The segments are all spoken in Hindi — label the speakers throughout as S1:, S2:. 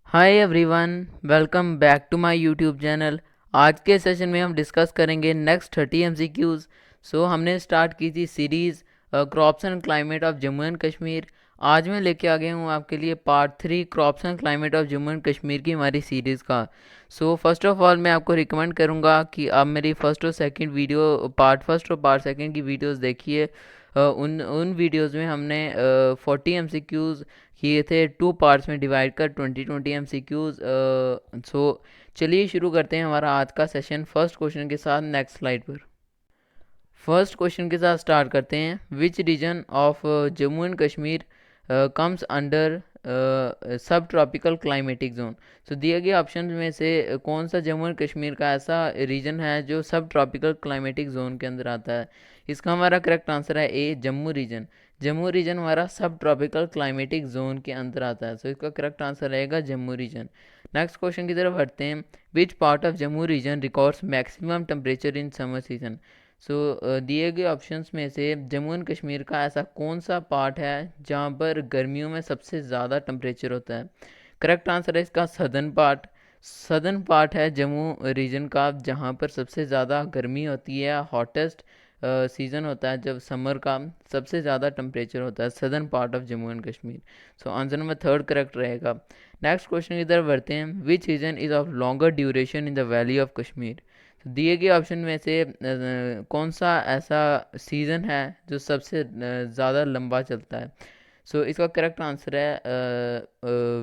S1: Hi everyone, welcome back to my YouTube channel. आज के सेशन में हम डिस्कस करेंगे नेक्स्ट 30 एमसीक्यूज़। हमने स्टार्ट की थी series crops and climate of Jammu and Kashmir. आज मैं लेके आ गया हूँ आपके लिए part 3 crops and climate of Jammu and Kashmir की हमारी सीरीज़ का। फर्स्ट ऑफ ऑल मैं आपको रिकमेंड करूँगा कि आप मेरी फर्स्ट और सेकंड वीडियो पार्ट फर्स्ट और पार्ट सेकंड की वीडियोस देखिए। उन उन वीडियोस में हमने 40 एमसीक्यूज़ किए थे, टू पार्ट्स में डिवाइड कर 20 एमसीक्यूज़। चलिए शुरू करते हैं हमारा आज का सेशन फर्स्ट क्वेश्चन के साथ। नेक्स्ट स्लाइड पर फर्स्ट क्वेश्चन के साथ स्टार्ट करते हैं। Which region of Jammu and Kashmir comes under sub tropical climatic zone. दिए गए ऑप्शन में से कौन सा जम्मू एंड कश्मीर का ऐसा रीजन है जो सब ट्रॉपिकल क्लाइमेटिक जोन के अंदर आता है। इसका हमारा करेक्ट आंसर है ए, जम्मू रीजन। जम्मू रीजन हमारा सब ट्रॉपिकल क्लाइमेटिक जोन के अंदर आता है, इसका करेक्ट आंसर रहेगा जम्मू रीजन। नेक्स्ट क्वेश्चन की तरफ बढ़ते हैं। Which part of Jammu region records maximum temperature in summer season. दिए गए ऑप्शंस में से जम्मू एंड कश्मीर का ऐसा कौन सा पार्ट है जहाँ पर गर्मियों में सबसे ज़्यादा टेम्परेचर होता है। करेक्ट आंसर है इसका सदर्न पार्ट। सदर्न पार्ट है जम्मू रीजन का जहाँ पर सबसे ज़्यादा गर्मी होती है, हॉटेस्ट सीज़न होता है जब समर का सबसे ज़्यादा टेम्परेचर होता है, southern part of Jammu and Kashmir. Answer number third correct रहेगा। नेक्स्ट क्वेश्चन की तरफ बढ़ते हैं। Which region is of longer duration in the valley of Kashmir. दिए गए ऑप्शन में से कौन सा ऐसा सीज़न है जो सबसे ज़्यादा लंबा चलता है। इसका करेक्ट आंसर है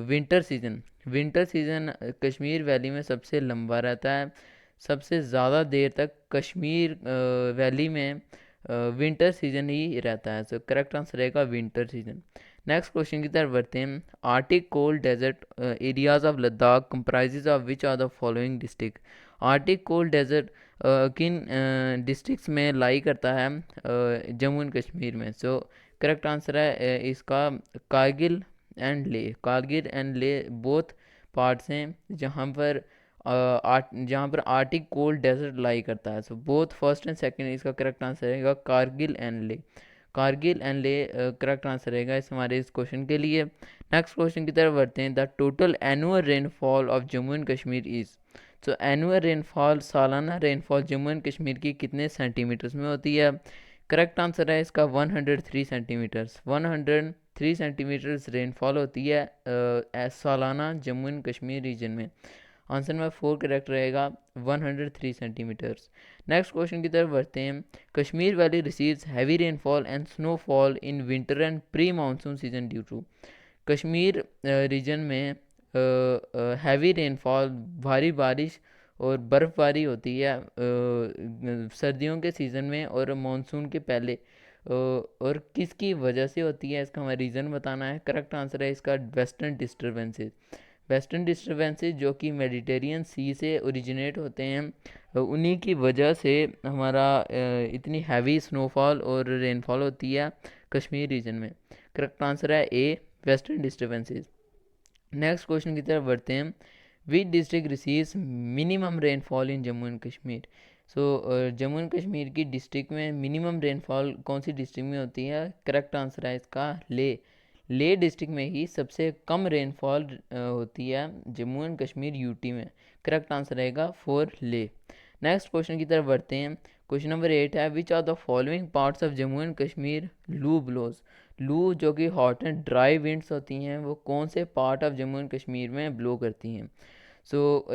S1: winter season. Winter season Kashmir valley में सबसे लंबा रहता है। सबसे ज़्यादा देर तक कश्मीर वैली में विंटर सीज़न ही रहता है। करेक्ट आंसर रहेगा विंटर सीज़न। नेक्स्ट क्वेश्चन की तरफ बढ़ते हैं। Arctic cold desert areas of Ladakh comprises of which are the following district. Arctic cold desert किन डिस्ट्रिक्ट्स में लाई करता है जम्मू एंड कश्मीर में। करेक्ट आंसर है इसका कारगिल एंड ले। कारगिल एंड ले बोथ पार्ट्स हैं जहाँ पर आर्टिक कोल्ड डेजर्ट लाई करता है। बोथ फर्स्ट एंड सेकंड इसका करेक्ट आंसर रहेगा कारगिल एंड ले। कारगिल एंड ले करेक्ट आंसर रहेगा हमारे इस क्वेश्चन के लिए। नेक्स्ट क्वेश्चन की तरफ बढ़ते हैं। The total annual rainfall of Jammu and Kashmir is. Annual rainfall, सालाना रेनफॉल जम्मू एंड कश्मीर की कितने सेंटीमीटर्स में होती है। करेक्ट आंसर है इसका 103 सेंटीमीटर्स। 103 सेंटीमीटर्स रेनफॉल होती है सालाना जम्मू एंड कश्मीर रीजन में। आंसर नंबर फोर करेक्ट रहेगा 103 सेंटीमीटर्स। नेक्स्ट क्वेश्चन की तरफ बढ़ते हैं। Kashmir valley receives heavy rainfall and snowfall in winter and pre monsoon season due to. Kashmir region में हैवी रेनफॉल, भारी बारिश और बर्फ़बारी होती है सर्दियों के सीज़न में और मानसून के पहले। और किसकी वजह से होती है इसका हमें रीज़न बताना है। करेक्ट आंसर है इसका वेस्टर्न डिस्टर्बेंसेस। वेस्टर्न डिस्टर्बेंसेस जो कि मेडिटेरियन सी से ओरिजिनेट होते हैं, उन्हीं की वजह से हमारा इतनी हैवी स्नोफॉल और रेनफॉल होती है कश्मीर रीजन में। करेक्ट आंसर है ए, वेस्टर्न डिस्टर्बेंसेस। नेक्स्ट क्वेश्चन की तरफ बढ़ते हैं। Which district receives minimum rainfall in Jammu and Kashmir. Jammu and Kashmir की डिस्ट्रिक्ट में मिनिमम रेनफॉल कौन सी डिस्ट्रिक्ट में होती है। करेक्ट आंसर है इसका ले। ले डिस्ट्रिक्ट में ही सबसे कम रेनफॉल होती है जम्मू एंड कश्मीर यूटी में। करेक्ट आंसर रहेगा फॉर ले। नेक्स्ट क्वेश्चन की तरफ बढ़ते हैं। क्वेश्चन नंबर 8 है। Which are the following parts of Jammu and Kashmir loo blows. लू जो कि हॉट एंड ड्राई विंड्स होती हैं, वो कौन से part of Jammu and Kashmir में ब्लो करती हैं।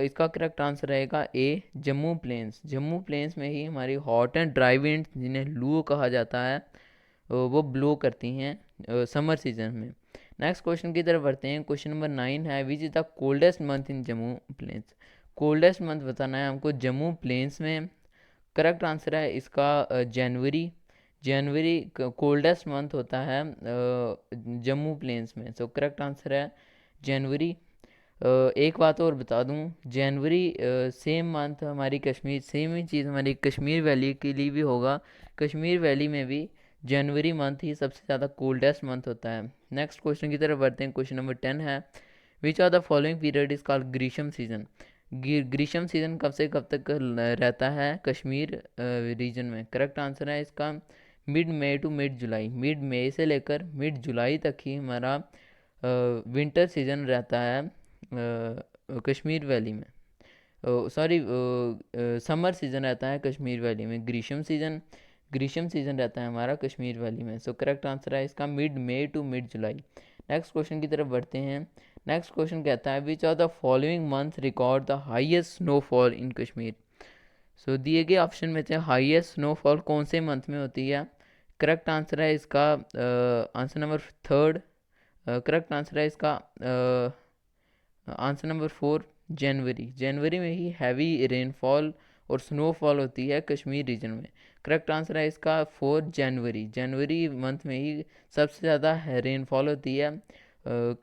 S1: इसका करेक्ट आंसर रहेगा ए, जम्मू प्लेन्स। जम्मू प्लेन्स में ही हमारी हॉट एंड ड्राई विंड्स जिन्हें लू कहा जाता है वो ब्लो करती हैं समर सीजन में। नेक्स्ट क्वेश्चन की तरफ बढ़ते हैं। क्वेश्चन नंबर 9 है। Which is the coldest month in Jammu plains. Coldest month बताना है हमको जम्मू प्लेन्स में। करेक्ट आंसर है इसका जनवरी। जनवरी कोल्डेस्ट मंथ होता है जम्मू प्लेन्स में। करेक्ट आंसर है जनवरी। एक बात और बता दूं, जनवरी सेम मंथ हमारी कश्मीर, सेम ही चीज़ हमारी कश्मीर वैली के लिए भी होगा। कश्मीर वैली में भी जनवरी मंथ ही सबसे ज़्यादा कोल्डेस्ट मंथ होता है। नेक्स्ट क्वेश्चन की तरफ बढ़ते हैं। क्वेश्चन नंबर 10 है। Which are the following period is called grishma season. Grishma season कब से कब तक रहता है कश्मीर रीजन में। करेक्ट आंसर है इसका mid May to mid July. Mid May से लेकर मिड जुलाई तक ही हमारा विंटर सीजन रहता है कश्मीर वैली में, सॉरी समर सीज़न रहता है कश्मीर वैली में, ग्रीष्म सीज़न रहता है हमारा कश्मीर वैली में। सो करेक्ट आंसर है इसका mid May to mid July. Next question की तरफ बढ़ते हैं। नेक्स्ट क्वेश्चन कहता है which are the following month record the highest snowfall in Kashmir. So दिए गए ऑप्शन में से हाईएस्ट स्नोफॉल कौन से मंथ में होती है? करेक्ट आंसर है इसका answer number third. Correct answer है इसका आंसर नंबर फोर, जनवरी में ही हैवी रेनफॉल और स्नोफॉल होती है कश्मीर रीजन में। करेक्ट आंसर है इसका फोर, जनवरी मंथ में ही सबसे ज़्यादा रेनफॉल होती है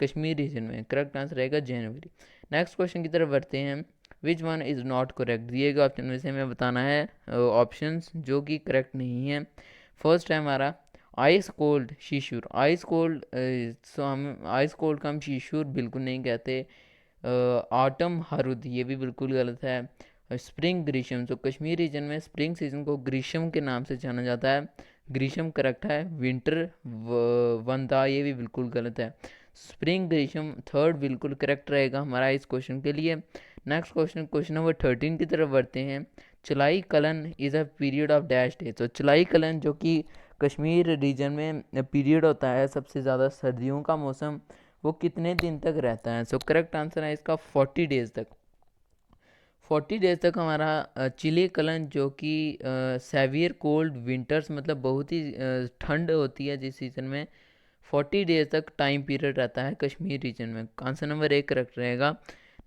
S1: कश्मीर रीजन में। करेक्ट आंसर रहेगा जनवरी। नेक्स्ट क्वेश्चन की तरफ बढ़ते हैं। Which one is not correct? दिए गए ऑप्शन में से हमें बताना है ऑप्शंस जो कि करेक्ट नहीं है। फर्स्ट है हमारा आइस कोल्ड शीशुर। आइस कोल्ड, सो हम आइस कोल्ड का हम शीशुर बिल्कुल नहीं कहते। ऑटम हारुद ये भी बिल्कुल गलत है। स्प्रिंग ग्रीष्म, तो कश्मीर रीजन में स्प्रिंग सीजन को ग्रीष्म के नाम से जाना जाता है, ग्रीष्म करेक्ट है। विंटर वंदा ये भी बिल्कुल गलत है। स्प्रिंग ग्रीष्म थर्ड बिल्कुल करेक्ट रहेगा हमारा इस क्वेश्चन के लिए। नेक्स्ट क्वेश्चन नंबर 13 की तरफ बढ़ते हैं। चलाई kiln is a period of dash day. तो चलाई कलन जो कि कश्मीर रीजन में पीरियड होता है सबसे ज़्यादा सर्दियों का मौसम, वो कितने दिन तक रहता है? सो करेक्ट आंसर है इसका 40 डेज़ तक। 40 डेज़ तक हमारा चिली कलन जो कि सेवियर कोल्ड विंटर्स, मतलब बहुत ही ठंड होती है जिस सीज़न में, 40 डेज़ तक टाइम पीरियड रहता है कश्मीर रीजन में। आंसर नंबर एक करेक्ट रहेगा।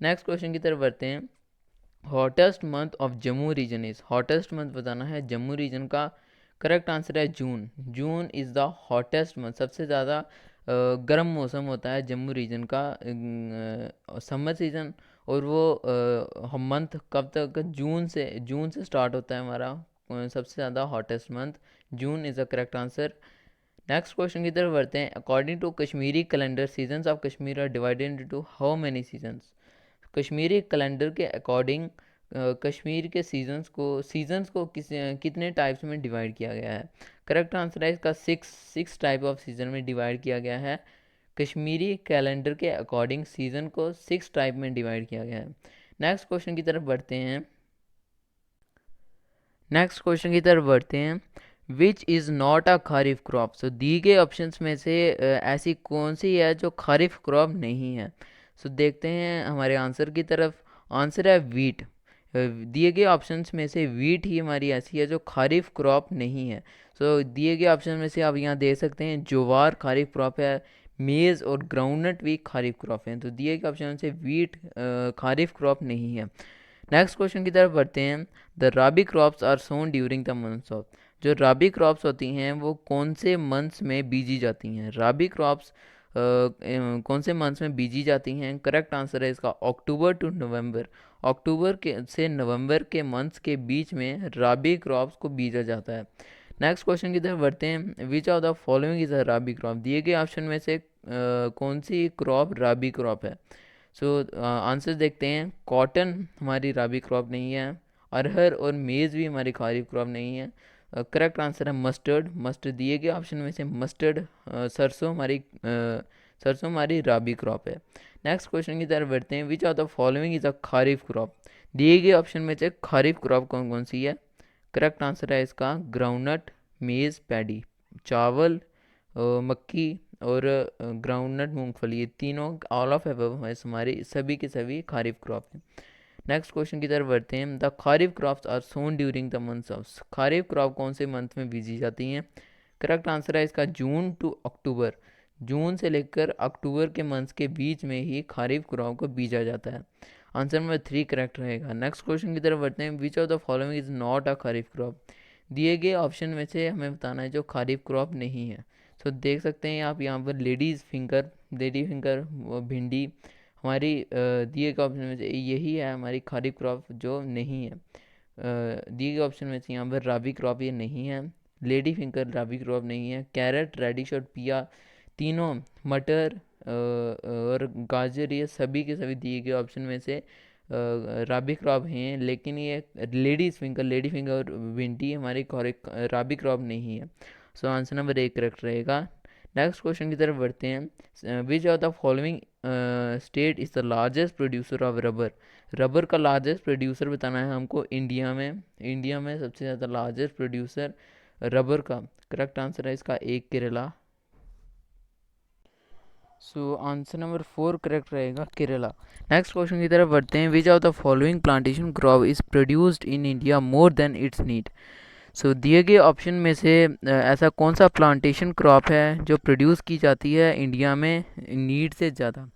S1: नेक्स्ट क्वेश्चन की तरफ बढ़ते हैं। Hottest month of Jammu region is, hottest month बताना है जम्मू रीजन का। करेक्ट आंसर है June. June is the hottest month, सबसे ज़्यादा गर्म मौसम होता है जम्मू रीजन का समर सीज़न। और वो मंथ कब तक? जून से स्टार्ट होता है हमारा सबसे ज़्यादा hottest month. June is the correct answer. Next question की तरफ बढ़ते हैं। According to Kashmiri calendar seasons of Kashmir are divided into how many seasons? Kashmiri calendar के अकॉर्डिंग कश्मीर के सीजन्स को कितने टाइप्स में डिवाइड किया गया है? करेक्ट आंसर है इसका सिक्स टाइप ऑफ सीज़न में डिवाइड किया गया है। कश्मीरी कैलेंडर के अकॉर्डिंग सीज़न को 6 टाइप में डिवाइड किया गया है। नेक्स्ट क्वेश्चन की तरफ बढ़ते हैं। Which is not a kharif crop? So दिए गए ऑप्शंस में से ऐसी कौन सी है जो खारिफ क्रॉप नहीं है? सो देखते हैं हमारे आंसर की तरफ। आंसर है वीट। दिए गए ऑप्शंस में से वीट ही हमारी ऐसी है जो खारिफ क्रॉप नहीं है। सो दिए गए ऑप्शन में से आप यहाँ देख सकते हैं ज्वार खारिफ क्रॉप है, मेज़ और ग्राउंडनट भी खारिफ क्रॉप हैं। तो दिए गए ऑप्शन में से वीट खारिफ क्रॉप नहीं है। नेक्स्ट क्वेश्चन की तरफ बढ़ते हैं। The rabi crops are sown during the months of, जो राबी क्रॉप्स होती हैं वो कौन से मंथ्स में बीजी जाती हैं? राबी क्रॉप्स कौन से मंथ्स में बीजी जाती हैं? करेक्ट आंसर है इसका अक्टूबर टू नवंबर। अक्टूबर के से नवंबर के मंथ्स के बीच में राबी क्रॉप्स को बीजा जाता है। नेक्स्ट क्वेश्चन की तरफ बढ़ते हैं। Which of the following is a rabi crop? दिए गए ऑप्शन में से कौन सी क्रॉप राबी क्रॉप है? सो आंसर देखते हैं। कॉटन हमारी राबी क्रॉप नहीं है। अरहर और मेज़ भी हमारी खारिफ क्रॉप नहीं है। करेक्ट आंसर है मस्टर्ड दिए गए ऑप्शन में से मस्टर्ड सरसों हमारी राबी क्रॉप है। नेक्स्ट क्वेश्चन की तरफ बढ़ते हैं। Which of the following is a kharif crop? दिए गए ऑप्शन में से खारिफ क्रॉप कौन कौन सी है? करेक्ट आंसर है इसका ग्राउंडनट, मेज़, पैडी। चावल, मक्की और ग्राउंडनट मूंगफली, ये तीनों ऑल ऑफ एबव हमारी सभी के सभी खारिफ क्रॉप हैं। नेक्स्ट क्वेश्चन की तरफ बढ़ते हैं। The kharif crops are sown during the months of, kharif crop कौन से मंथ में बीजी जाती हैं? करेक्ट आंसर है इसका जून टू अक्टूबर। जून से लेकर अक्टूबर के मंथ्स के बीच में ही खारिफ क्रॉप को बीजा जाता है। आंसर नंबर 3 करेक्ट रहेगा। नेक्स्ट क्वेश्चन की तरफ बढ़ते हैं। Which of the following is not a kharif crop? दिए गए ऑप्शन में से हमें बताना है जो खारिफ क्रॉप नहीं है। सो देख सकते हैं आप यहाँ पर लेडी फिंगर भिंडी हमारी दिए गए ऑप्शन में से यही है हमारी खारिफ क्रॉप जो नहीं है। दिए गए ऑप्शन में से यहाँ पर राबी क्रॉप ये नहीं है। लेडी फिंगर राबी क्रॉप नहीं है। कैरेट, रेडिश और पिया तीनों, मटर और गाजर, ये सभी के सभी दिए गए ऑप्शन में से राबी क्रॉप हैं, लेकिन ये लेडी फिंगर और भिंडी हमारी राबी क्रॉप नहीं है। सो आंसर नंबर 1 करेक्ट रहेगा। नेक्स्ट क्वेश्चन की तरफ बढ़ते हैं। Which of the following state is the largest producer of rubber. Rubber का लार्जेस्ट प्रोड्यूसर बताना है हमको इंडिया में। इंडिया में सबसे ज़्यादा लार्जेस्ट प्रोड्यूसर रबर का करेक्ट आंसर है इसका एक Kerala. So answer number 4 correct रहेगा केरला। नेक्स्ट क्वेश्चन की तरफ बढ़ते हैं। Which of the following plantation crop is produced in India more than its need. So दिए गए ऑप्शन में से ऐसा कौन सा प्लांटेशन क्रॉप है जो प्रोड्यूस की जाती है इंडिया में नीड से ज़्यादा।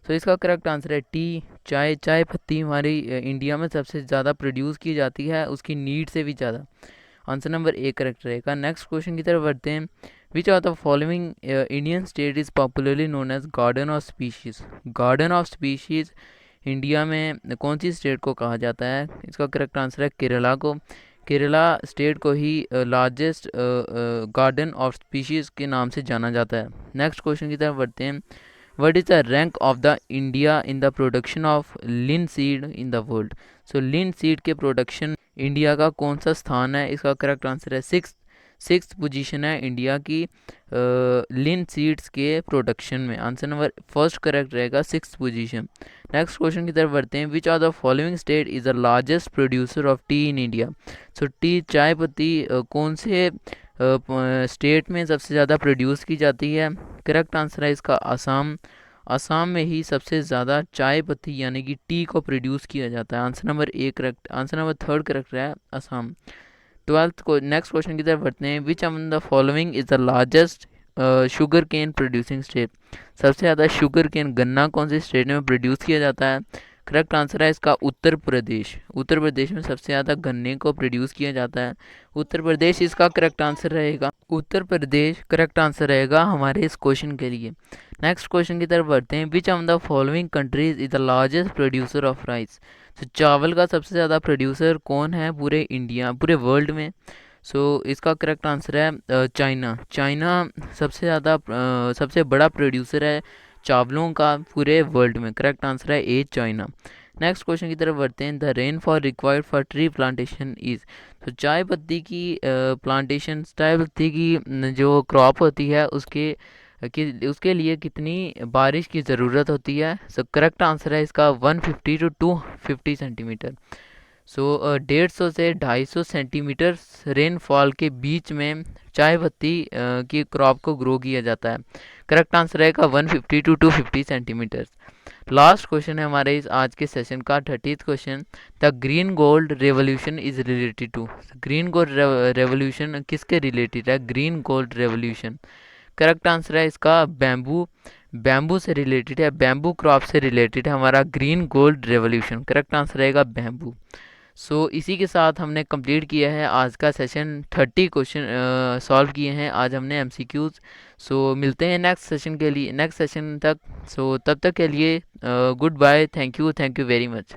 S1: सो इसका करेक्ट आंसर है टी। चाय चाय पत्ती हमारी इंडिया में सबसे ज़्यादा प्रोड्यूस की जाती है उसकी नीड से भी ज़्यादा। आंसर नंबर ए करेक्ट रहेगा। नेक्स्ट क्वेश्चन की तरफ बढ़ते हैं। Which of the following Indian state is popularly known as garden of species. Garden of species India में कौन सी स्टेट को कहा जाता है। इसका करेक्ट आंसर है केरला को। केरला स्टेट को ही लार्जेस्ट गार्डन ऑफ स्पीशीज़ के नाम से जाना जाता है। नेक्स्ट क्वेश्चन की तरफ बढ़ते हैं। What is the rank of the India in the production of linseed in the world. So linseed के प्रोडक्शन इंडिया का कौन सा स्थान है। इसका करेक्ट आंसर है सिक्स पोजीशन है इंडिया की लिन सीड्स के प्रोडक्शन में। आंसर नंबर फर्स्ट करेक्ट रहेगा सिक्स पोजीशन। नेक्स्ट क्वेश्चन की तरफ बढ़ते हैं। Which are the following state is the largest producer of tea in India. So T चाय पत्ती कौन से स्टेट में सबसे ज़्यादा प्रोड्यूस की जाती है। करेक्ट आंसर है इसका आसाम। आसाम में ही सबसे ज़्यादा चाय पत्ती यानी कि टी को प्रोड्यूस किया जाता है। Answer number A correct. Answer number third correct है आसाम। ट्वेल्थ को नेक्स्ट क्वेश्चन की तरफ बढ़ते हैं। Which among the following is the largest sugarcane producing state. सबसे ज़्यादा शुगर केन गन्ना कौन से स्टेट में प्रोड्यूस किया जाता है। करेक्ट आंसर है इसका उत्तर प्रदेश। उत्तर प्रदेश में सबसे ज़्यादा गन्ने को प्रोड्यूस किया जाता है। उत्तर प्रदेश इसका करेक्ट आंसर रहेगा। उत्तर प्रदेश करेक्ट आंसर रहेगा हमारे इस क्वेश्चन के लिए। नेक्स्ट क्वेश्चन की तरफ बढ़ते हैं। Which among the following countries is the largest producer of rice. तो चावल का सबसे ज़्यादा प्रोड्यूसर कौन है पूरे इंडिया पूरे वर्ल्ड में। सो इसका करेक्ट आंसर है चाइना। चाइना सबसे ज़्यादा सबसे बड़ा प्रोड्यूसर है चावलों का पूरे वर्ल्ड में। करेक्ट आंसर है ए चाइना। नेक्स्ट क्वेश्चन की तरफ बढ़ते हैं। The rainfall required for tree plantation is. तो चाय पत्ती की प्लांटेशन चाय पत्ती की जो क्रॉप होती है उसके लिए कितनी बारिश की ज़रूरत होती है। सो करेक्ट आंसर है इसका 150 टू 250 सेंटीमीटर। सो 150 से 250 सेंटीमीटर रेनफॉल के बीच में चाय पत्ती की क्रॉप को ग्रो किया जाता है। करेक्ट आंसर रहेगा 150 टू 250 सेंटीमीटर। लास्ट क्वेश्चन है हमारे इस आज के सेशन का 30th question. The green gold revolution is related to. Green gold revolution किसके रिलेटेड है। Green gold revolution correct answer है इसका बैम्बू से रिलेटेड है। बैम्बू क्रॉप से रिलेटेड है हमारा green gold revolution. Correct answer रहेगा बैम्बू। सो इसी के साथ हमने कंप्लीट किया है आज का सेशन। 30 क्वेश्चन सॉल्व किए हैं आज हमने एमसीक्यूज। सो मिलते हैं नेक्स्ट सेशन के लिए नेक्स्ट सेशन तक। सो तब तक के लिए good bye. Thank you very much.